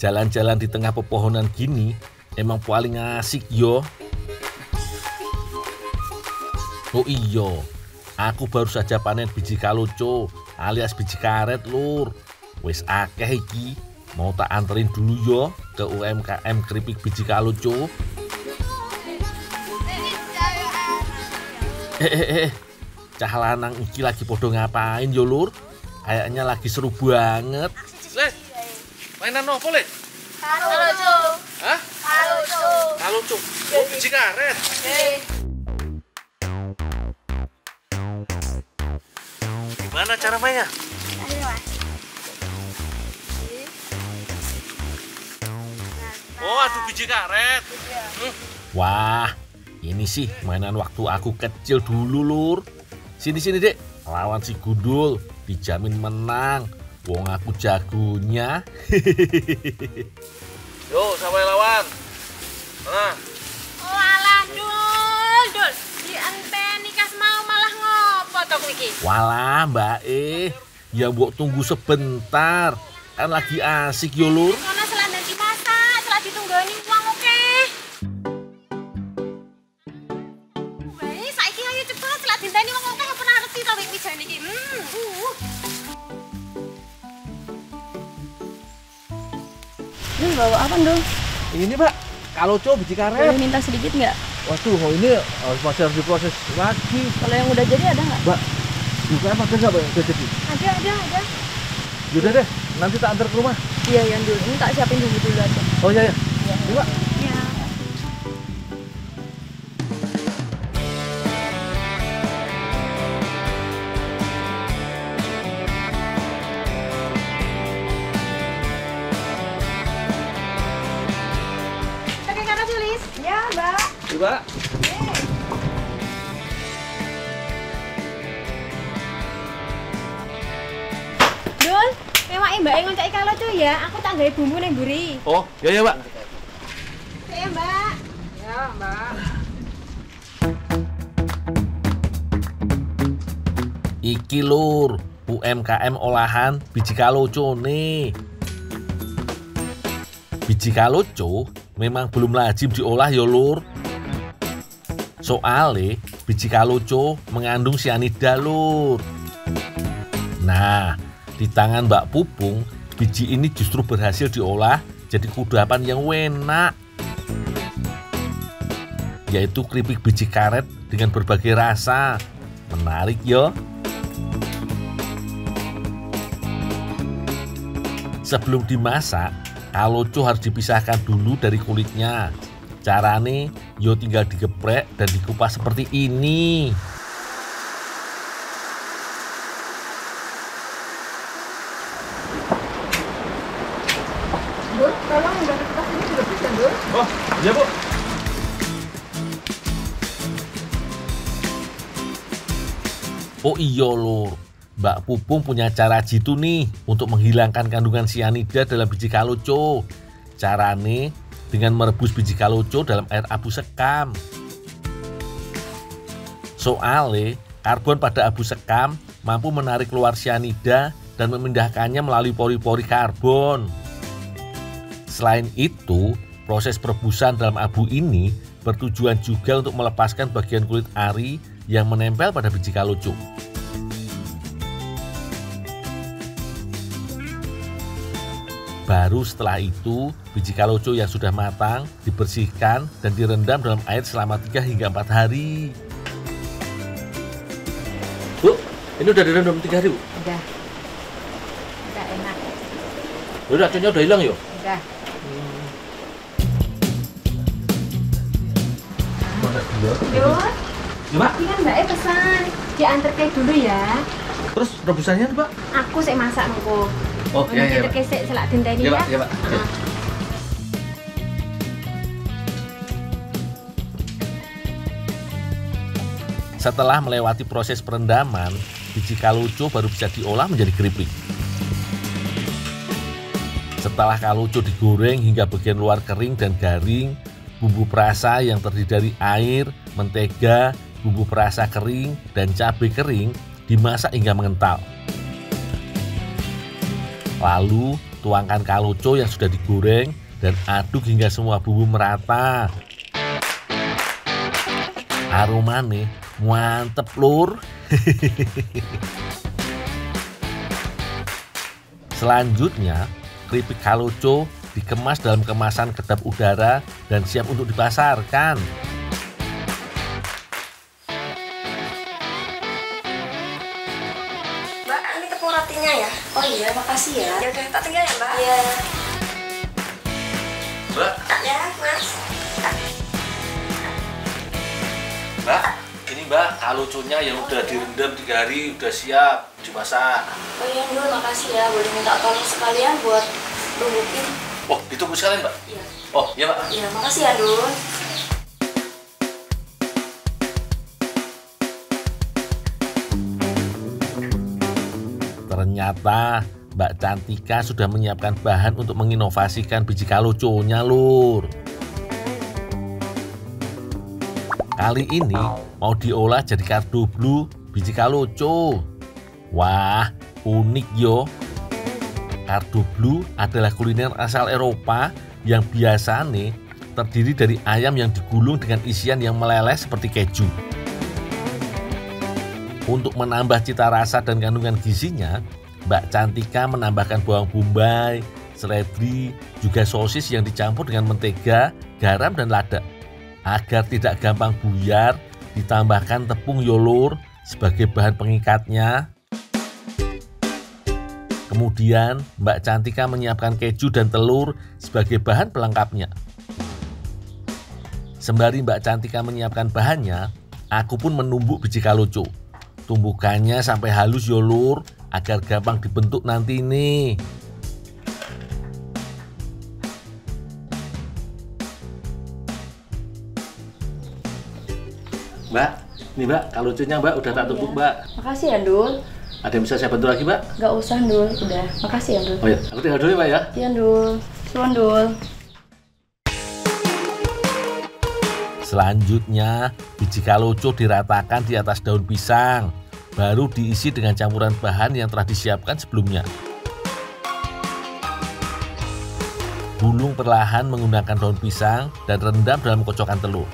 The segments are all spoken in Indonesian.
Jalan-jalan di tengah pepohonan gini emang paling asik yo. Oh iya, aku baru saja panen biji kaloco alias biji karet lur. Wis akeh iki, mau tak anterin dulu yo ke UMKM keripik biji kaloco. Cah lanang iki lagi podo ngapain yo lur? Kayaknya lagi seru banget. Le, mainan apa le? Kaloco. Hah? Kaloco. Kaloco. Oh, biji karet. Gimana cara mainnya? Oh, adu biji karet. Wah, ini sih mainan waktu aku kecil dulu lur. Sini dek, lawan si Gundul, dijamin menang. Wong aku jagonya. Yo, siapa yang lawan? Nah, Oh alah Dul. Dienteni kas mau malah ngopo to kowe iki? Walah Mbak ya mbok tunggu sebentar. Kan lagi asik yo lur. Ana selandan dimasak, selat ditunggoni wong oke. Wes saiki ayo cepet selat dinteni wong oke apa ngerti to wik wijane iki. Dul, bawa apa Dul? Ini Pak, kaloco biji Boleh karet. minta sedikit nggak? Waduh, oh ini masih harus diproses lagi. Kalau yang udah jadi ada nggak? Mbak, bukan apa nggak Mbak yang udah jadi? Ada. Yaudah deh, nanti tak antar ke rumah. Iya Dul, ini tak siapin dulu aja. Oh iya. Ini Pak. Iya. Pakai kata tulis. Ya Mbak. Ini Pak. Dul, mewake Mbak ngoncaki kaloco ya. Aku tak gawe bumbu ning mburi. Oh, ya Pak. Ya, Mbak. Iki lur, UMKM olahan biji kaloco nih. Biji kaloco memang belum lazim diolah ya lur. Soale biji kaloco mengandung sianida lur. Nah, di tangan Mbak Pupung, biji ini justru berhasil diolah jadi kudapan yang enak. Yaitu keripik biji karet dengan berbagai rasa. Menarik yo. Sebelum dimasak, kaloco harus dipisahkan dulu dari kulitnya. Carane yo tinggal digeprek dan dikupas seperti ini. Dul, tolong udah kertas ini direbus ya Dul? Oh, iya Bu. Oh iya lur, Mbak Pupung punya cara jitu nih untuk menghilangkan kandungan sianida dalam biji kaloco. Carane dengan merebus biji kaloco dalam air abu sekam. Soale karbon pada abu sekam mampu menarik keluar sianida dan memindahkannya melalui pori-pori karbon. Selain itu, proses perebusan dalam abu ini bertujuan juga untuk melepaskan bagian kulit ari yang menempel pada biji kaloco. Baru setelah itu, biji kaloco yang sudah matang dibersihkan dan direndam dalam air selama 3 hingga 4 hari. Bu, ini udah direndam 3 hari Bu. Udah enak. Udah racunnya udah hilang yo. Udah. Dul, Ya Pak. ini kan Mbaknya pesan. Diantar kayak dulu ya. Terus rebusannya Pak? Aku sik masak engko. Oh, iya Nanti Pak. kesek selak dinteni Iya ya. Pak, iya Pak. Iya. Setelah melewati proses perendaman, biji kaloco baru bisa diolah menjadi keripik. Setelah kaloco digoreng hingga bagian luar kering dan garing, bumbu perasa yang terdiri dari air, mentega, bumbu perasa kering, dan cabai kering dimasak hingga mengental. Lalu Tuangkan kaloco yang sudah digoreng dan aduk hingga semua bumbu merata. Aromanya mantep lur. Selanjutnya, keripik kaloco dikemas dalam kemasan kedap udara dan siap untuk dipasarkan. Mbak, ini tepung rotinya ya? Oh iya, makasih ya. Ya udah, tak tinggal ya, Mbak? Iya. Mbak, Ya, Mas. Mbak, ini Mbak kaloconya yang udah direndam 3 hari udah siap dimasak. Oh iya, Ndul, makasih ya. Boleh minta tolong sekalian buat bumbukin? Oh, ditunggu sekalian Mbak? Iya. Oh, iya Mbak. Iya, makasih ya, Ndul. Ternyata Mbak Cantika sudah menyiapkan bahan untuk menginovasikan biji kaloconya lur. Kali ini mau diolah jadi kardoblu biji kaloco. Wah, unik yo. Kardoblu adalah kuliner asal Eropa yang biasanya terdiri dari ayam yang digulung dengan isian yang meleleh seperti keju. Untuk menambah cita rasa dan kandungan gizinya, Mbak Cantika menambahkan bawang bombay, seledri, juga sosis yang dicampur dengan mentega, garam, dan lada. Agar tidak gampang buyar, ditambahkan tepung yolur sebagai bahan pengikatnya. Kemudian Mbak Cantika menyiapkan keju dan telur sebagai bahan pelengkapnya. Sembari Mbak Cantika menyiapkan bahannya, aku pun menumbuk biji kaloco. Tumbukannya sampai halus yolur agar gampang dibentuk nanti nih. Mbak, ini Mbak, kaloconya Mbak udah tak tumbuk Mbak. Makasih ya, Ndul. Ada yang bisa saya bantu lagi Mbak? Gak usah, Ndul. Udah. Makasih ya, Ndul. Oh ya, aku tinggal dulu ya Mbak ya. Iya, Ndul. Suan, Ndul. Selanjutnya, biji kaloco diratakan di atas daun pisang, baru diisi dengan campuran bahan yang telah disiapkan sebelumnya. Gulung perlahan menggunakan daun pisang dan rendam dalam kocokan telur.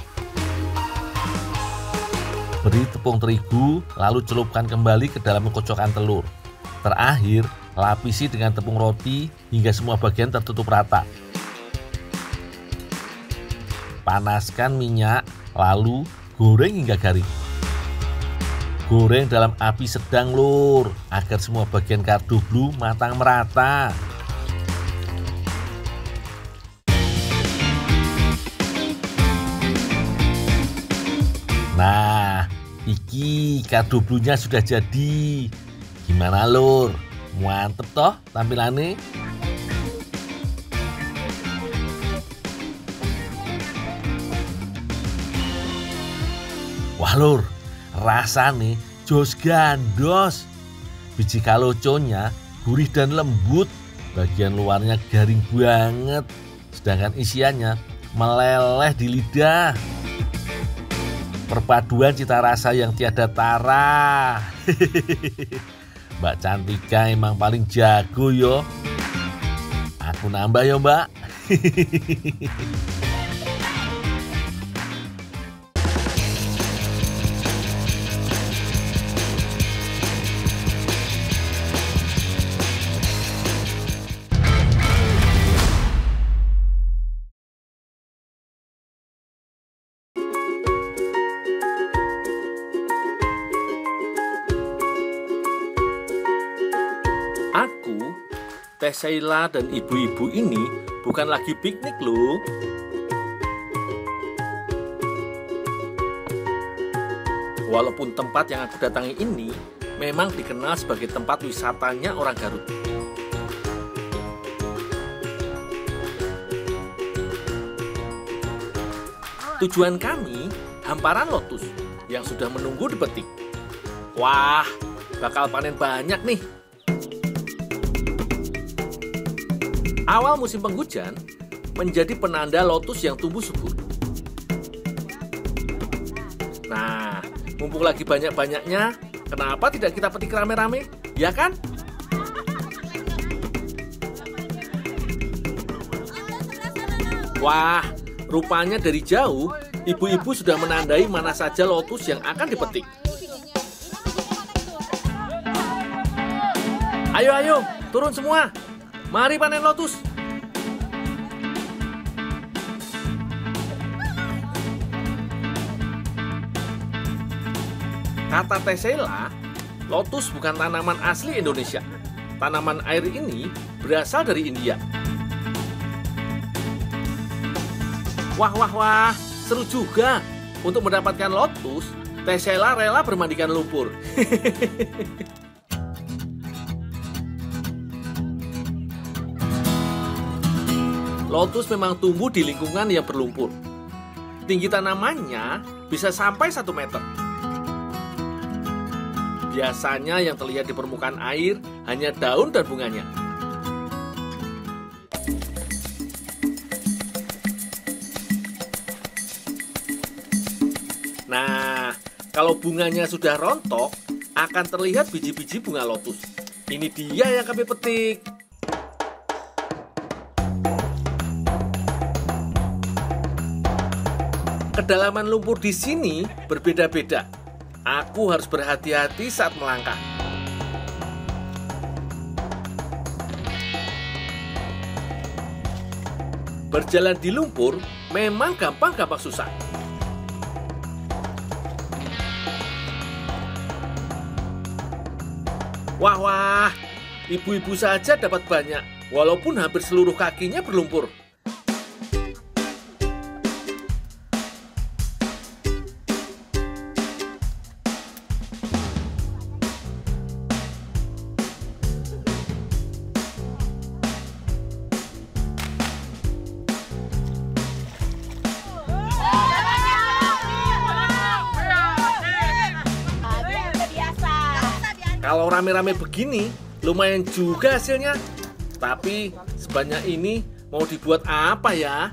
Beri tepung terigu, lalu celupkan kembali ke dalam kocokan telur. Terakhir, lapisi dengan tepung roti hingga semua bagian tertutup rata. Panaskan minyak, lalu goreng hingga garing. Goreng dalam api sedang lur, agar semua bagian kardoblu matang merata. Nah, iki kardoblunya sudah jadi. Gimana lur? Mantep toh tampilannya? Wah lur, rasanya jos gandos. Biji kaloconya gurih dan lembut, bagian luarnya garing banget, sedangkan isiannya meleleh di lidah. Perpaduan cita rasa yang tiada tara. Mbak Cantika emang paling jago yo. Aku nambah yo Mbak. Aku, Teh Sheila dan ibu-ibu ini bukan lagi piknik loh. Walaupun tempat yang aku datangi ini memang dikenal sebagai tempat wisatanya orang Garut. Tujuan kami, hamparan lotus yang sudah menunggu dipetik. Wah, bakal panen banyak nih. Awal musim penghujan menjadi penanda lotus yang tumbuh subur. Nah, mumpung lagi banyak-banyaknya, kenapa tidak kita petik rame-rame? Ya kan? Wah, rupanya dari jauh, ibu-ibu sudah menandai mana saja lotus yang akan dipetik. Ayo, turun semua. Mari panen lotus. Kata Tessela, lotus bukan tanaman asli Indonesia. Tanaman air ini berasal dari India. Wah, seru juga. Untuk mendapatkan lotus, Tessela rela bermandikan lumpur. Lotus memang tumbuh di lingkungan yang berlumpur. Tinggi tanamannya bisa sampai 1 meter. Biasanya yang terlihat di permukaan air hanya daun dan bunganya. Nah, kalau bunganya sudah rontok, akan terlihat biji-biji bunga lotus. Ini dia yang kami petik. Kedalaman lumpur di sini berbeda-beda. Aku harus berhati-hati saat melangkah. Berjalan di lumpur memang gampang susah. Wah, ibu-ibu saja dapat banyak, walaupun hampir seluruh kakinya berlumpur. Kalau rame-rame begini, lumayan juga hasilnya. Tapi sebanyak ini mau dibuat apa ya?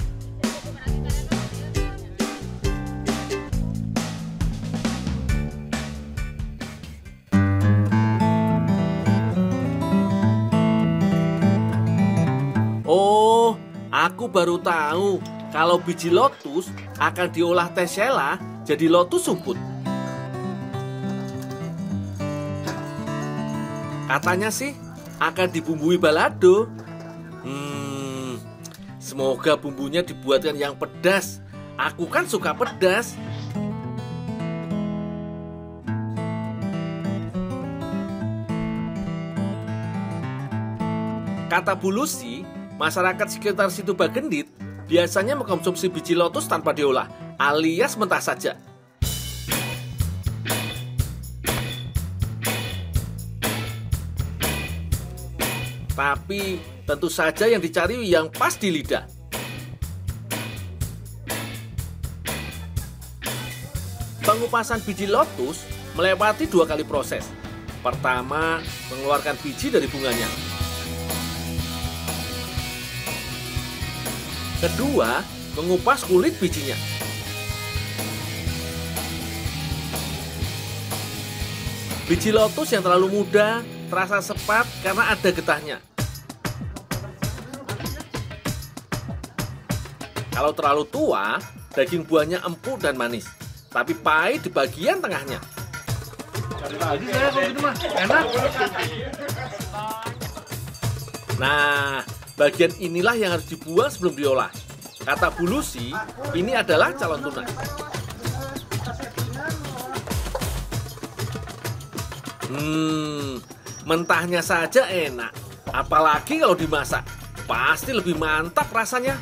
Oh, aku baru tahu kalau biji lotus akan diolah Tessela jadi lotus sumput. Katanya sih akan dibumbui balado. Semoga bumbunya dibuatkan yang pedas. Aku kan suka pedas. Kata Bu Lucy, masyarakat sekitar situ Bagendit biasanya mengkonsumsi biji lotus tanpa diolah, alias mentah saja. Tapi tentu saja yang dicari yang pas di lidah. Pengupasan biji lotus melewati 2 kali proses. Pertama, mengeluarkan biji dari bunganya. Kedua, mengupas kulit bijinya. Biji lotus yang terlalu muda terasa sepat karena ada getahnya. Kalau terlalu tua, daging buahnya empuk dan manis, tapi pahit di bagian tengahnya. Lagi saya kalau gitu mah enak. Nah, bagian inilah yang harus dibuang sebelum diolah. Kata Bu Lucy, ini adalah calon tuna. Mentahnya saja enak, apalagi kalau dimasak. Pasti lebih mantap rasanya.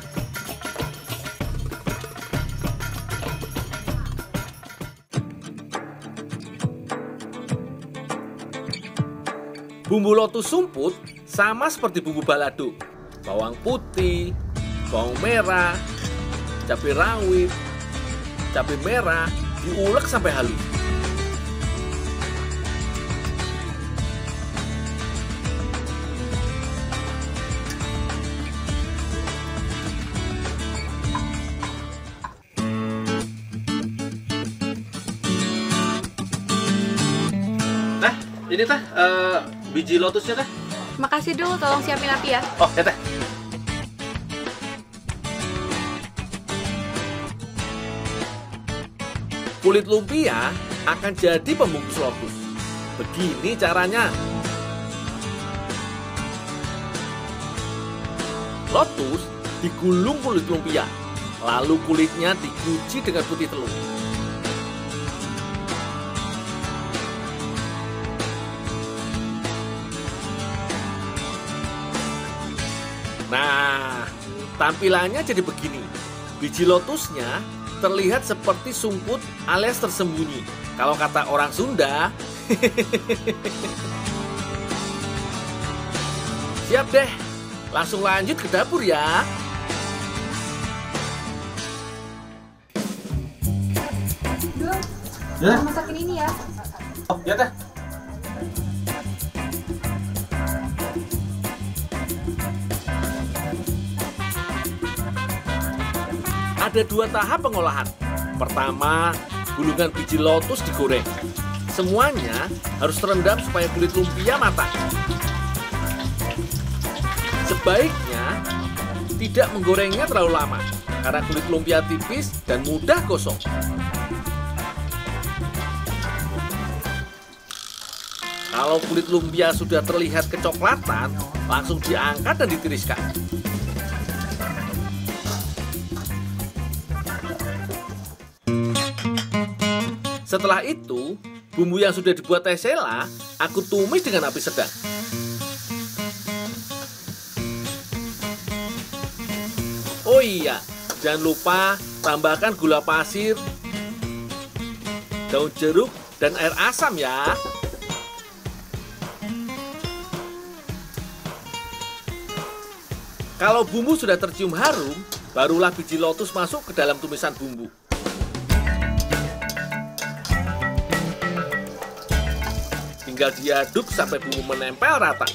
Bumbu lotus sumput sama seperti bumbu balado. Bawang putih, bawang merah, cabai rawit, cabai merah diulek sampai halus. Ini teh biji lotusnya teh. Makasih dulu, tolong siapin api ya. Oh ya teh. kulit lumpia akan jadi pembungkus lotus. Begini caranya. Lotus digulung kulit lumpia, lalu kulitnya dikuci dengan putih telur. Nah, tampilannya jadi begini. Biji lotusnya terlihat seperti sungkut alias tersembunyi. Kalau kata orang Sunda. Siap deh, langsung lanjut ke dapur ya. Ya? Masakin ini ya. Oh, ya teh. Ada 2 tahap pengolahan. Pertama, gulungan biji lotus digoreng. Semuanya harus terendam supaya kulit lumpia matang. Sebaiknya tidak menggorengnya terlalu lama, karena kulit lumpia tipis dan mudah gosong. Kalau kulit lumpia sudah terlihat kecoklatan, langsung diangkat dan ditiriskan. Setelah itu, bumbu yang sudah dibuat Tesela, aku tumis dengan api sedang. Oh iya, jangan lupa tambahkan gula pasir, daun jeruk, dan air asam ya. Kalau bumbu sudah tercium harum, barulah biji lotus masuk ke dalam tumisan bumbu. Tinggal diaduk sampai bumbu menempel rata.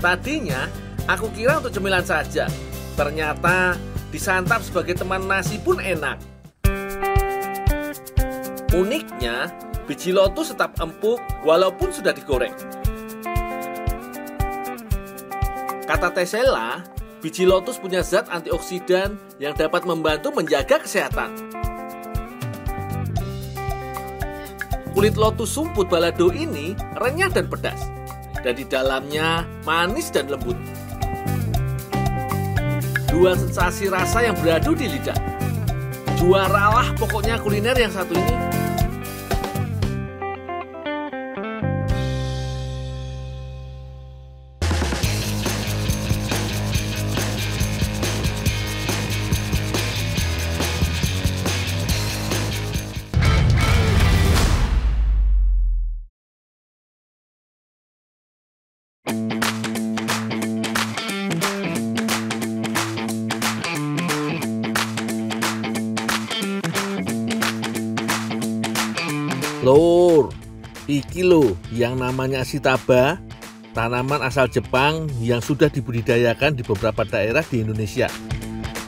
Tadinya aku kira untuk cemilan saja. Ternyata disantap sebagai teman nasi pun enak. Uniknya, biji lotus tetap empuk walaupun sudah digoreng. Kata Tesela, biji lotus punya zat antioksidan yang dapat membantu menjaga kesehatan. Kulit lotus sumput balado ini renyah dan pedas, dan di dalamnya manis dan lembut. 2 sensasi rasa yang beradu di lidah. Juaralah pokoknya kuliner yang satu ini. Lur, iki lho yang namanya Ashitaba, tanaman asal Jepang yang sudah dibudidayakan di beberapa daerah di Indonesia,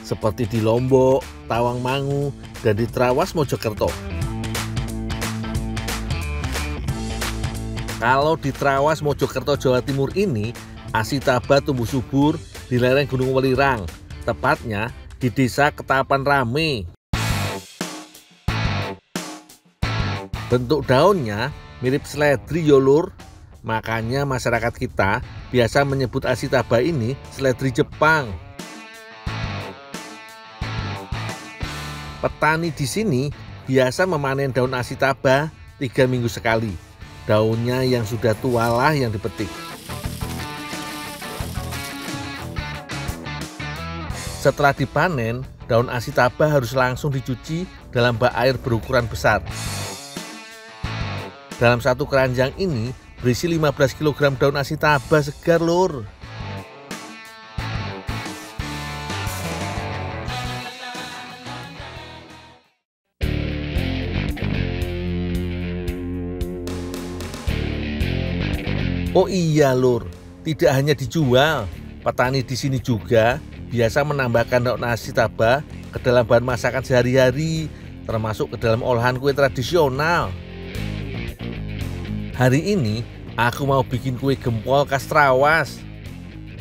seperti di Lombok, Tawangmangu, dan di Trawas, Mojokerto. Kalau di Trawas, Mojokerto, Jawa Timur ini, Ashitaba tumbuh subur di lereng Gunung Welirang, tepatnya di Desa Ketapan Rame. Bentuk daunnya mirip seledri ya lur, makanya masyarakat kita biasa menyebut Ashitaba ini seledri Jepang. Petani di sini biasa memanen daun Ashitaba 3 minggu sekali. Daunnya yang sudah tua lah yang dipetik. Setelah dipanen, daun Ashitaba harus langsung dicuci dalam bak air berukuran besar. Dalam satu keranjang ini berisi 15 kg daun Ashitaba segar lur. Oh iya lur, tidak hanya dijual, petani di sini juga biasa menambahkan daun Asitaba ke dalam bahan masakan sehari-hari, termasuk ke dalam olahan kue tradisional. Hari ini aku mau bikin kue gempol khas Trawas.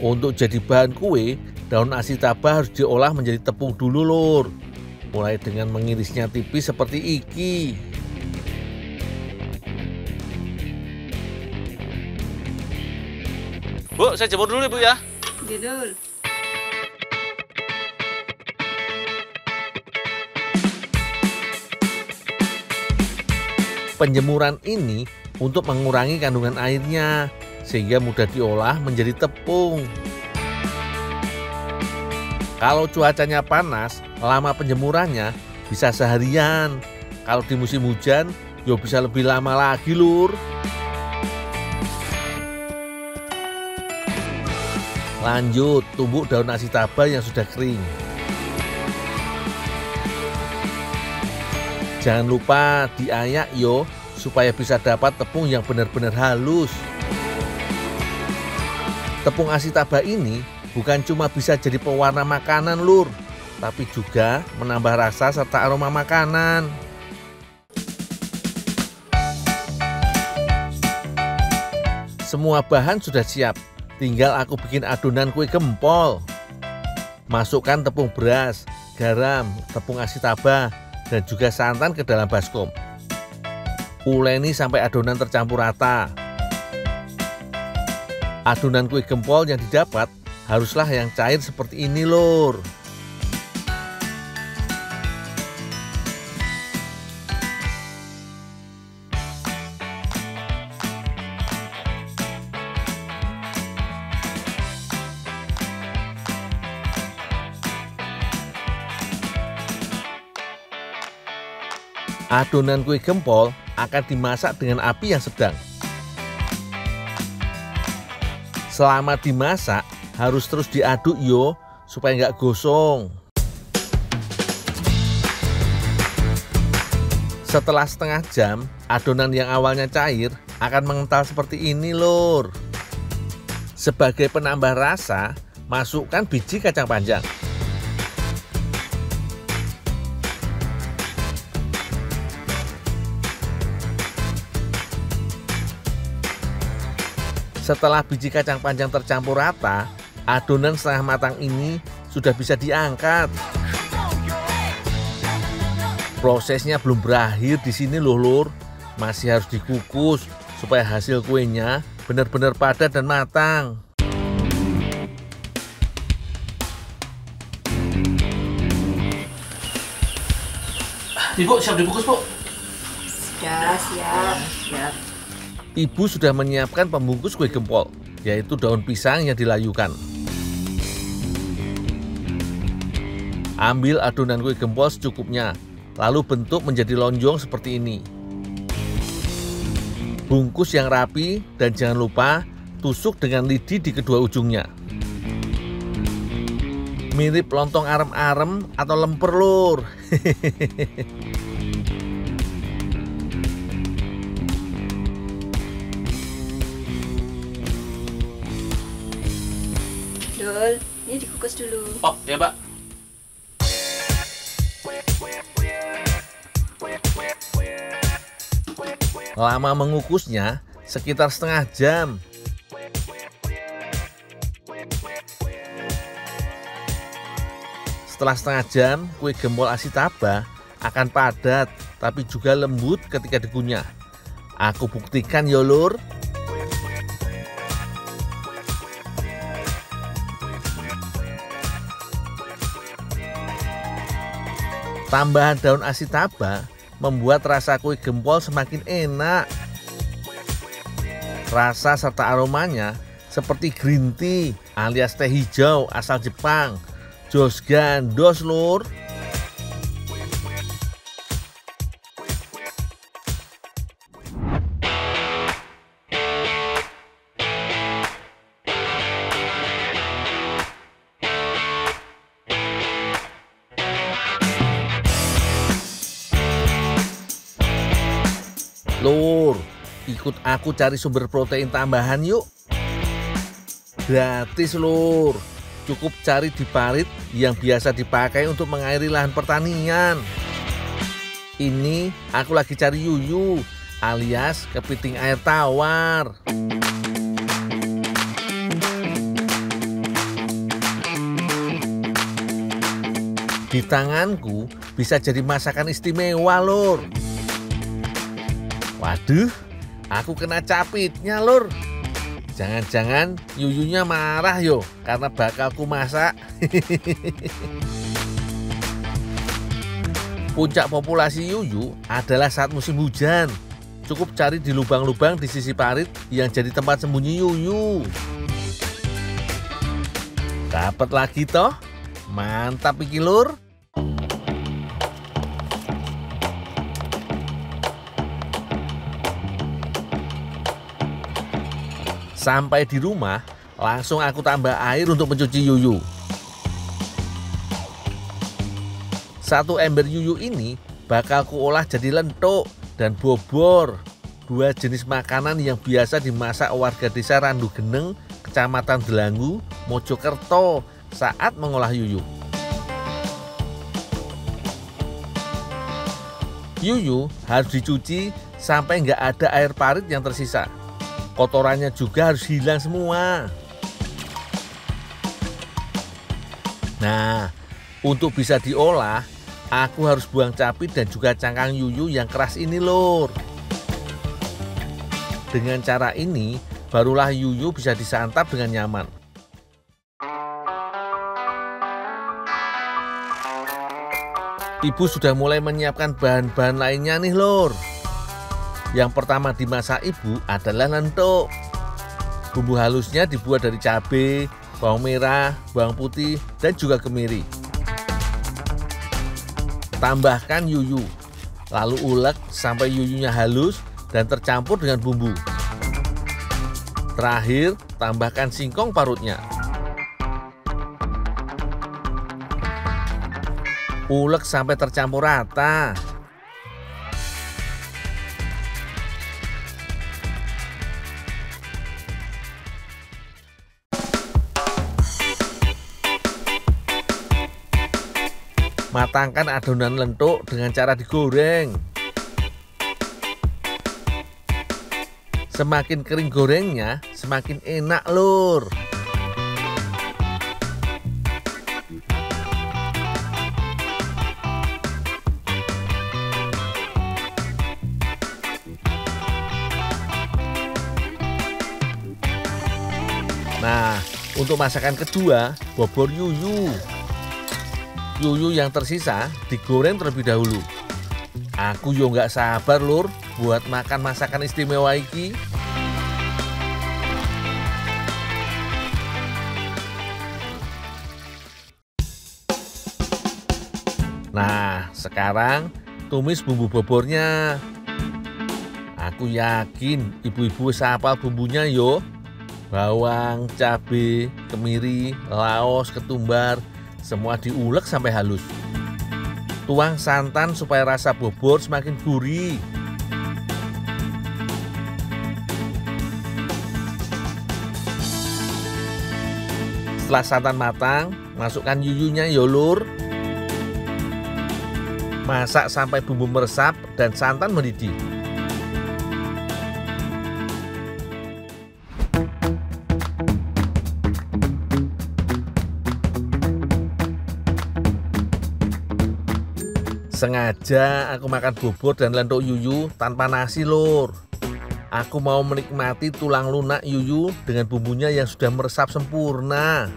Untuk jadi bahan kue, daun Asitaba harus diolah menjadi tepung dulu lur. Mulai dengan mengirisnya tipis seperti iki. Bu, saya jemur dulu ya Bu ya. Dul. Penjemuran ini untuk mengurangi kandungan airnya sehingga mudah diolah menjadi tepung. Kalau cuacanya panas, lama penjemurannya bisa seharian. Kalau di musim hujan, yo bisa lebih lama lagi lur. Lanjut, tumbuk daun Asitaba yang sudah kering. Jangan lupa diayak yo, supaya bisa dapat tepung yang benar-benar halus. Tepung Asitaba ini bukan cuma bisa jadi pewarna makanan lur, tapi juga menambah rasa serta aroma makanan. Semua bahan sudah siap, tinggal aku bikin adonan kue gempol. Masukkan tepung beras, garam, tepung Asitaba, dan juga santan ke dalam baskom. Uleni sampai adonan tercampur rata. Adonan kue gempol yang didapat haruslah yang cair seperti ini lur. Adonan kue gempol akan dimasak dengan api yang sedang. Selama dimasak harus terus diaduk yo, supaya nggak gosong. Setelah setengah jam, adonan yang awalnya cair akan mengental seperti ini lur. Sebagai penambah rasa, masukkan biji kacang panjang. Setelah biji kacang panjang tercampur rata, adonan setengah matang ini sudah bisa diangkat. Prosesnya belum berakhir di sini loh lur, masih harus dikukus supaya hasil kuenya benar-benar padat dan matang. Ibu siap dibungkus Bu? Sudah siap. Ibu sudah menyiapkan pembungkus kue gempol, yaitu daun pisang yang dilayukan. Ambil adonan kue gempol secukupnya, lalu bentuk menjadi lonjong seperti ini. Bungkus yang rapi dan jangan lupa tusuk dengan lidi di kedua ujungnya. Mirip lontong arem-arem atau lemper lur. Dul, ini dikukus dulu. Oh ya Mbak. Lama mengukusnya sekitar setengah jam. Setelah setengah jam, kue gempol Asitaba akan padat tapi juga lembut ketika dikunyah. Aku buktikan ya lur. Tambahan daun Asitaba membuat rasa kue gempol semakin enak. Rasa serta aromanya seperti green tea alias teh hijau asal Jepang. Jos gandos lur. Lur, ikut aku cari sumber protein tambahan yuk. Gratis lur. Cukup cari di parit yang biasa dipakai untuk mengairi lahan pertanian. Ini aku lagi cari yuyu alias kepiting air tawar. Di tanganku bisa jadi masakan istimewa, Lur. Waduh, aku kena capitnya, Lur. Jangan-jangan yuyunya marah yo karena bakal ku masak. Puncak populasi yuyu adalah saat musim hujan. Cukup cari di lubang-lubang di sisi parit yang jadi tempat sembunyi yuyu. Dapat lagi toh? Mantap iki, Lur. Sampai di rumah, langsung aku tambah air untuk mencuci yuyu. 1 ember yuyu ini bakal kuolah jadi lentuk dan bobor, 2 jenis makanan yang biasa dimasak warga desa Randu Geneng, Kecamatan Delangu, Mojokerto saat mengolah yuyu. Yuyu harus dicuci sampai nggak ada air parit yang tersisa. Kotorannya juga harus hilang semua. Nah, untuk bisa diolah, aku harus buang capit dan juga cangkang yuyu yang keras ini, Lur. Dengan cara ini, barulah yuyu bisa disantap dengan nyaman. Ibu sudah mulai menyiapkan bahan-bahan lainnya nih, Lur. Yang pertama dimasak ibu adalah lentuk. Bumbu halusnya dibuat dari cabai, bawang merah, bawang putih, dan juga kemiri. Tambahkan yuyu, lalu ulek sampai yuyunya halus dan tercampur dengan bumbu. Terakhir, tambahkan singkong parutnya. Ulek sampai tercampur rata. Matangkan adonan lentuk dengan cara digoreng. Semakin kering gorengnya, semakin enak, Lur. Nah, untuk masakan kedua, bobor yuyu. Yuyu yang tersisa digoreng terlebih dahulu. Aku yo nggak sabar, Lur, buat makan masakan istimewa iki. Nah, sekarang tumis bumbu bobornya. Aku yakin ibu-ibu hafal bumbunya yo. Bawang, cabai, kemiri, laos, ketumbar, semua diulek sampai halus. Tuang santan supaya rasa bobor semakin gurih. Setelah santan matang, masukkan yuyunya, ya, Lur. Masak sampai bumbu meresap dan santan mendidih. Sengaja aku makan bobor dan lentuk yuyu tanpa nasi, Lur. Aku mau menikmati tulang lunak yuyu dengan bumbunya yang sudah meresap sempurna.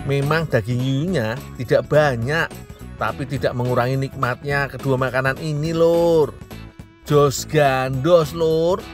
Memang daging yuyunya tidak banyak, tapi tidak mengurangi nikmatnya kedua makanan ini, Lur. Jos gandos, Lur.